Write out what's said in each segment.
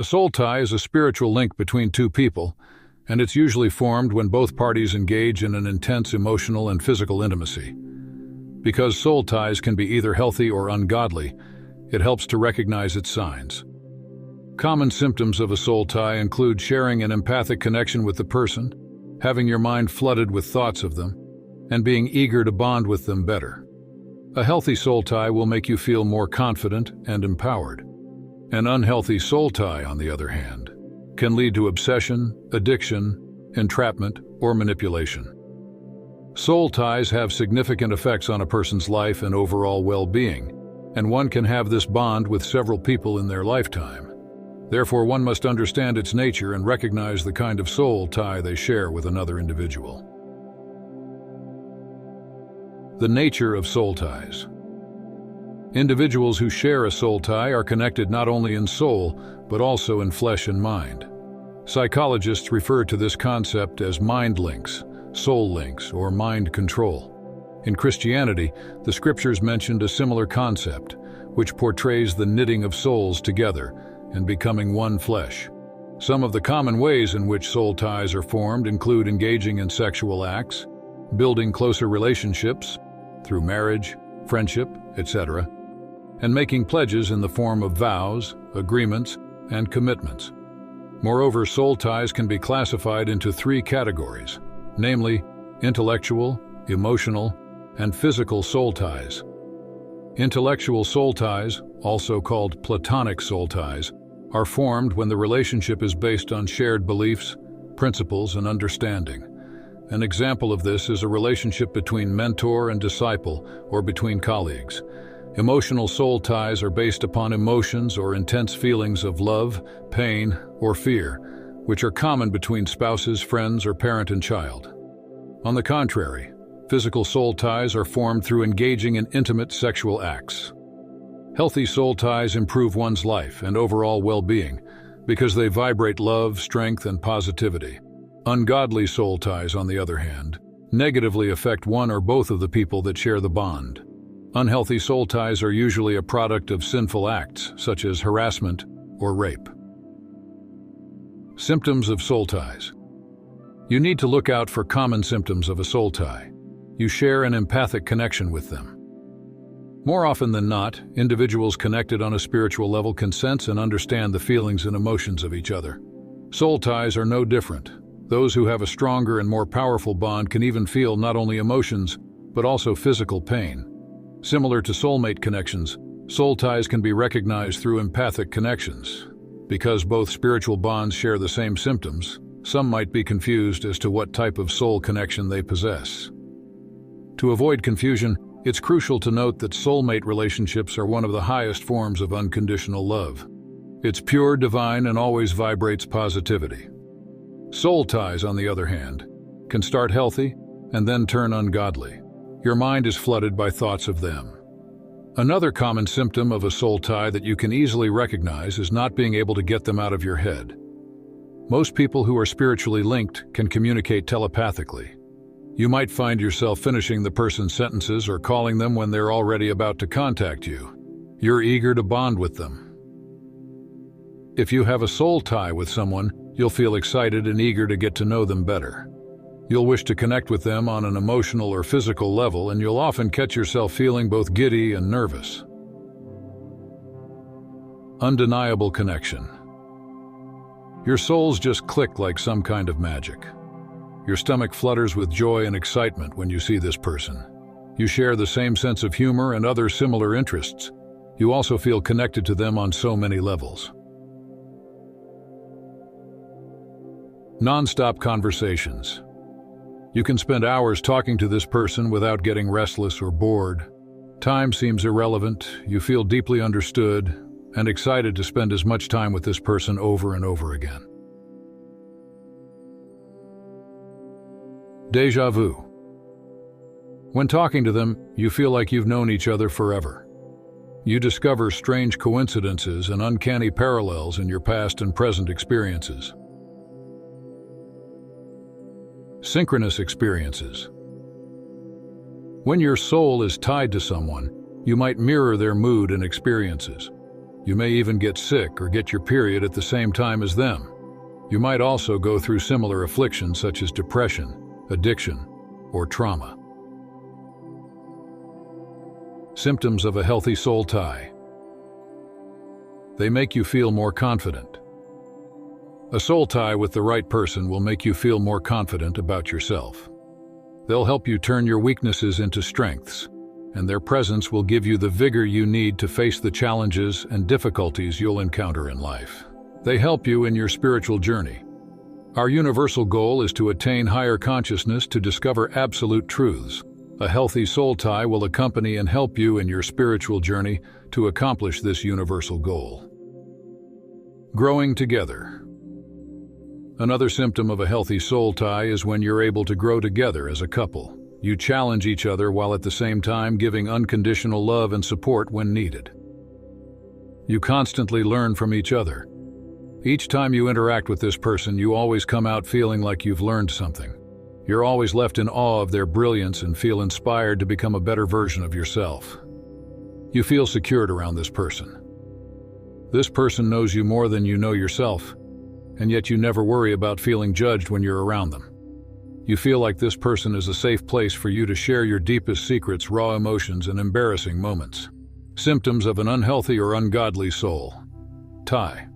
A soul tie is a spiritual link between two people, and it's usually formed when both parties engage in an intense emotional and physical intimacy. Because soul ties can be either healthy or ungodly, it helps to recognize its signs. Common symptoms of a soul tie include sharing an empathic connection with the person, having your mind flooded with thoughts of them, and being eager to bond with them better. A healthy soul tie will make you feel more confident and empowered. An unhealthy soul tie, on the other hand, can lead to obsession, addiction, entrapment, or manipulation. Soul ties have significant effects on a person's life and overall well-being, and one can have this bond with several people in their lifetime. Therefore, one must understand its nature and recognize the kind of soul tie they share with another individual. The nature of soul ties. Individuals who share a soul tie are connected not only in soul, but also in flesh and mind. Psychologists refer to this concept as mind links, soul links, or mind control. In Christianity, the scriptures mentioned a similar concept, which portrays the knitting of souls together and becoming one flesh. Some of the common ways in which soul ties are formed include engaging in sexual acts, building closer relationships through marriage, friendship, etc., and making pledges in the form of vows, agreements, and commitments. Moreover, soul ties can be classified into three categories, namely intellectual, emotional, and physical soul ties. Intellectual soul ties, also called platonic soul ties, are formed when the relationship is based on shared beliefs, principles, and understanding. An example of this is a relationship between mentor and disciple, or between colleagues. Emotional soul ties are based upon emotions or intense feelings of love, pain, or fear, which are common between spouses, friends, or parent and child. On the contrary, physical soul ties are formed through engaging in intimate sexual acts. Healthy soul ties improve one's life and overall well-being because they vibrate love, strength, and positivity. Ungodly soul ties, on the other hand, negatively affect one or both of the people that share the bond. Unhealthy soul ties are usually a product of sinful acts, such as harassment or rape. Symptoms of soul ties. You need to look out for common symptoms of a soul tie. You share an empathic connection with them. More often than not, individuals connected on a spiritual level can sense and understand the feelings and emotions of each other. Soul ties are no different. Those who have a stronger and more powerful bond can even feel not only emotions, but also physical pain. Similar to soulmate connections, soul ties can be recognized through empathic connections. Because both spiritual bonds share the same symptoms, some might be confused as to what type of soul connection they possess. To avoid confusion, it's crucial to note that soulmate relationships are one of the highest forms of unconditional love. It's pure, divine, and always vibrates positivity. Soul ties, on the other hand, can start healthy and then turn ungodly. Your mind is flooded by thoughts of them. Another common symptom of a soul tie that you can easily recognize is not being able to get them out of your head. Most people who are spiritually linked can communicate telepathically. You might find yourself finishing the person's sentences or calling them when they're already about to contact you. You're eager to bond with them. If you have a soul tie with someone, you'll feel excited and eager to get to know them better. You'll wish to connect with them on an emotional or physical level, and you'll often catch yourself feeling both giddy and nervous. Undeniable connection. Your souls just click like some kind of magic. Your stomach flutters with joy and excitement when you see this person. You share the same sense of humor and other similar interests. You also feel connected to them on so many levels. Non-stop conversations. You can spend hours talking to this person without getting restless or bored. Time seems irrelevant, you feel deeply understood, and excited to spend as much time with this person over and over again. Déjà vu. When talking to them, you feel like you've known each other forever. You discover strange coincidences and uncanny parallels in your past and present experiences. Synchronous experiences. When your soul is tied to someone, you might mirror their mood and experiences. You may even get sick or get your period at the same time as them. You might also go through similar afflictions such as depression, addiction, or trauma. Symptoms of a healthy soul tie. They make you feel more confident. A soul tie with the right person will make you feel more confident about yourself. They'll help you turn your weaknesses into strengths, and their presence will give you the vigor you need to face the challenges and difficulties you'll encounter in life. They help you in your spiritual journey. Our universal goal is to attain higher consciousness to discover absolute truths. A healthy soul tie will accompany and help you in your spiritual journey to accomplish this universal goal. Growing together. Another symptom of a healthy soul tie is when you're able to grow together as a couple. You challenge each other while at the same time giving unconditional love and support when needed. You constantly learn from each other. Each time you interact with this person, you always come out feeling like you've learned something. You're always left in awe of their brilliance and feel inspired to become a better version of yourself. You feel secured around this person. This person knows you more than you know yourself, and yet you never worry about feeling judged when you're around them. You feel like this person is a safe place for you to share your deepest secrets, raw emotions, and embarrassing moments. Symptoms of an unhealthy or ungodly soul tie.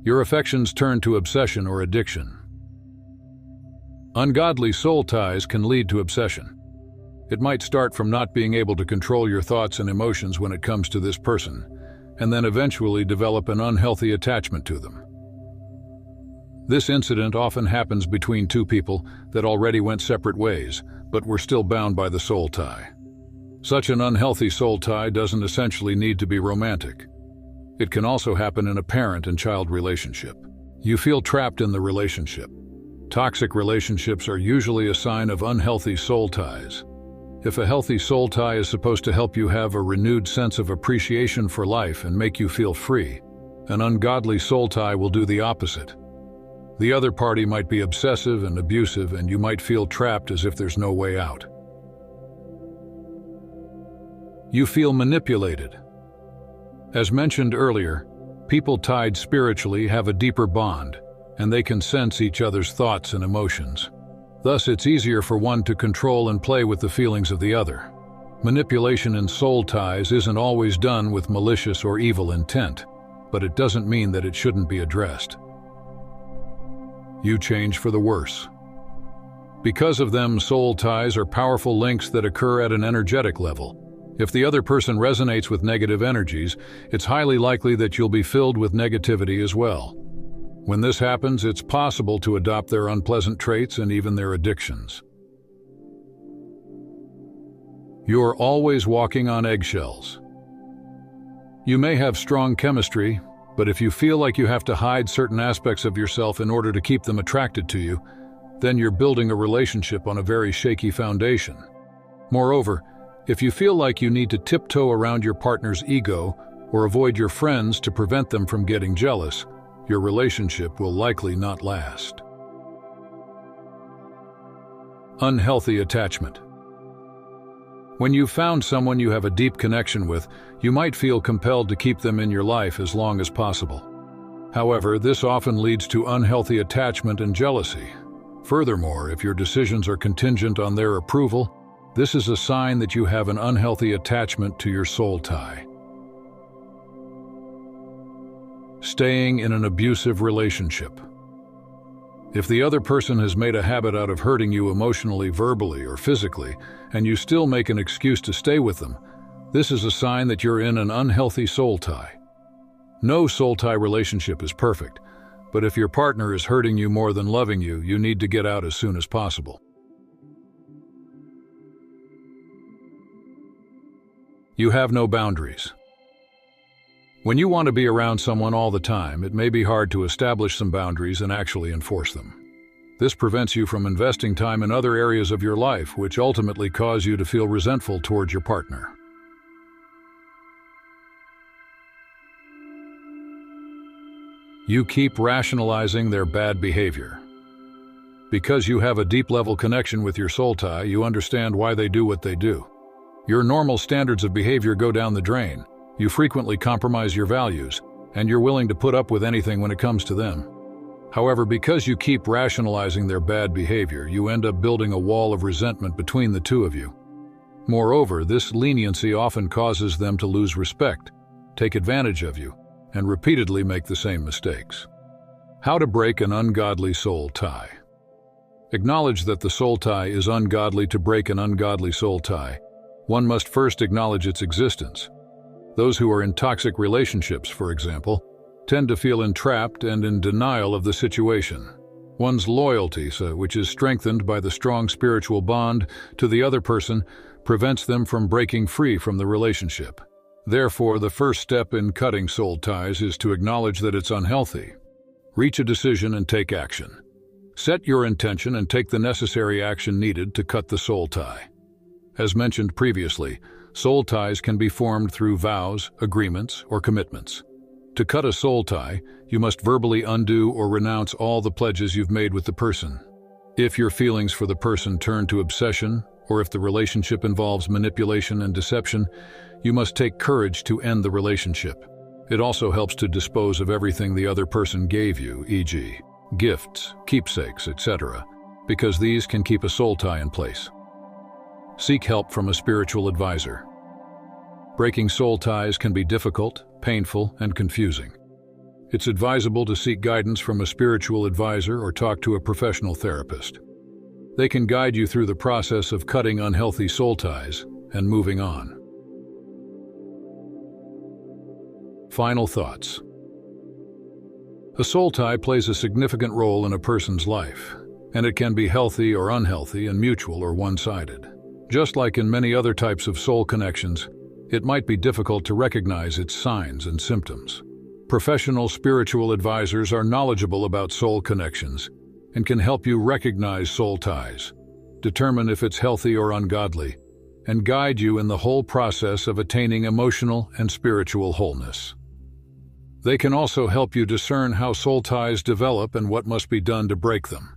Your affections turn to obsession or addiction. Ungodly soul ties can lead to obsession. It might start from not being able to control your thoughts and emotions when it comes to this person, and then eventually develop an unhealthy attachment to them. This incident often happens between two people that already went separate ways, but were still bound by the soul tie. Such an unhealthy soul tie doesn't essentially need to be romantic. It can also happen in a parent and child relationship. You feel trapped in the relationship. Toxic relationships are usually a sign of unhealthy soul ties. If a healthy soul tie is supposed to help you have a renewed sense of appreciation for life and make you feel free, an ungodly soul tie will do the opposite. The other party might be obsessive and abusive, and you might feel trapped as if there's no way out. You feel manipulated. As mentioned earlier, people tied spiritually have a deeper bond, and they can sense each other's thoughts and emotions. Thus, it's easier for one to control and play with the feelings of the other. Manipulation in soul ties isn't always done with malicious or evil intent, but it doesn't mean that it shouldn't be addressed. You change for the worse. Because of them, soul ties are powerful links that occur at an energetic level. If the other person resonates with negative energies, it's highly likely that you'll be filled with negativity as well. When this happens, it's possible to adopt their unpleasant traits and even their addictions. You're always walking on eggshells. You may have strong chemistry, but if you feel like you have to hide certain aspects of yourself in order to keep them attracted to you, then you're building a relationship on a very shaky foundation. Moreover, if you feel like you need to tiptoe around your partner's ego or avoid your friends to prevent them from getting jealous, your relationship will likely not last. Unhealthy attachment. When you've found someone you have a deep connection with, you might feel compelled to keep them in your life as long as possible. However, this often leads to unhealthy attachment and jealousy. Furthermore, if your decisions are contingent on their approval, this is a sign that you have an unhealthy attachment to your soul tie. Staying in an abusive relationship. If the other person has made a habit out of hurting you emotionally, verbally, or physically, and you still make an excuse to stay with them, this is a sign that you're in an unhealthy soul tie. No soul tie relationship is perfect, but if your partner is hurting you more than loving you, you need to get out as soon as possible. You have no boundaries. When you want to be around someone all the time, it may be hard to establish some boundaries and actually enforce them. This prevents you from investing time in other areas of your life, which ultimately cause you to feel resentful towards your partner. You keep rationalizing their bad behavior. Because you have a deep-level connection with your soul tie, you understand why they do what they do. Your normal standards of behavior go down the drain, You frequently compromise your values, and you're willing to put up with anything when it comes to them. However, because you keep rationalizing their bad behavior, you end up building a wall of resentment between the two of you. Moreover, this leniency often causes them to lose respect, take advantage of you, and repeatedly make the same mistakes. How to break an ungodly soul tie. Acknowledge that the soul tie is ungodly. To break an ungodly soul tie, one must first acknowledge its existence. Those who are in toxic relationships, for example, tend to feel entrapped and in denial of the situation. One's loyalty, which is strengthened by the strong spiritual bond to the other person, prevents them from breaking free from the relationship. Therefore, the first step in cutting soul ties is to acknowledge that it's unhealthy. Reach a decision and take action. Set your intention and take the necessary action needed to cut the soul tie. As mentioned previously, soul ties can be formed through vows, agreements, or commitments. To cut a soul tie, you must verbally undo or renounce all the pledges you've made with the person. If your feelings for the person turn to obsession, or if the relationship involves manipulation and deception, you must take courage to end the relationship. It also helps to dispose of everything the other person gave you, e.g., gifts, keepsakes, etc., because these can keep a soul tie in place. Seek help from a spiritual advisor. Breaking soul ties can be difficult, painful, and confusing. It's advisable to seek guidance from a spiritual advisor or talk to a professional therapist. They can guide you through the process of cutting unhealthy soul ties and moving on. Final thoughts. A soul tie plays a significant role in a person's life, and it can be healthy or unhealthy and mutual or one-sided. Just like in many other types of soul connections, it might be difficult to recognize its signs and symptoms. Professional spiritual advisors are knowledgeable about soul connections and can help you recognize soul ties, determine if it's healthy or ungodly, and guide you in the whole process of attaining emotional and spiritual wholeness. They can also help you discern how soul ties develop and what must be done to break them.